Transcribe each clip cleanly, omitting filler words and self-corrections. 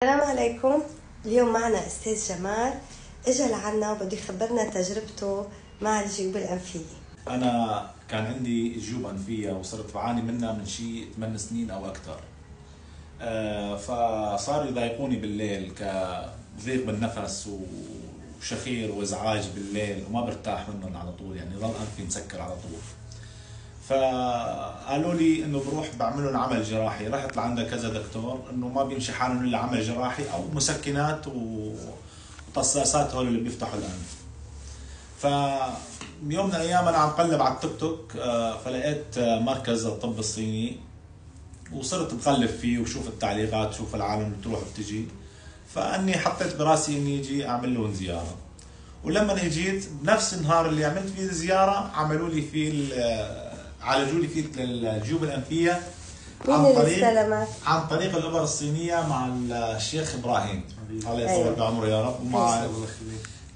السلام عليكم. اليوم معنا أستاذ جمال اجى لعنا وبده يخبرنا تجربته مع الجيوب الأنفية. أنا كان عندي جيوب أنفية وصرت بعاني منها من شيء 8 سنين أو أكثر. فصاروا يضايقوني بالليل كضيق بالنفس وشخير وإزعاج بالليل وما برتاح منهم على طول، يعني ضل أنفي مسكر على طول. فقالوا لي انه بروح بعمل لهم عمل جراحي، رحت لعند كذا دكتور انه ما بيمشي حالهم الا عمل جراحي او مسكنات وطساسات هول اللي بيفتحوا الانف. فيوم من الايام انا عم قلب على التيك توك، فلقيت مركز الطب الصيني وصرت بقلب فيه وشوف التعليقات، شوف العالم بتروح وبتجي، فاني حطيت براسي اني اجي اعمل لهم زياره. ولما جيت بنفس النهار اللي عملت فيه الزياره عملوا لي فيه عالجوا لي فيه الجيوب الانفيه عن طريق الابر الصينيه مع الشيخ ابراهيم الله يطول بعمره يا رب، ومع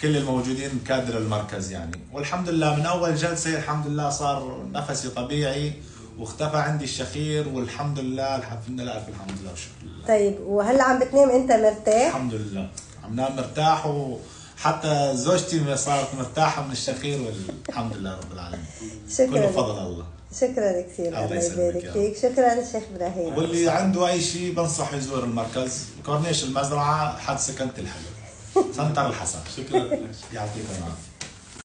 كل الموجودين كادر المركز يعني. والحمد لله من اول جلسه الحمد لله صار نفسي طبيعي واختفى عندي الشخير، والحمد لله الحمد لله الف الحمد لله والشكر لله. طيب وهلا عم بتنام انت مرتاح؟ الحمد لله عم نام مرتاح، وحتى زوجتي صارت مرتاحه من الشخير والحمد لله رب العالمين. شكرا، كله فضل الله. شكرا كثير، الله يبارك فيك. شكرا شيخ ابراهيم. واللي عنده اي شيء بنصح يزور المركز كورنيش المزرعه حد سكنت الحلو سنتر الحسن. شكرا لك، يعطيك العافيه.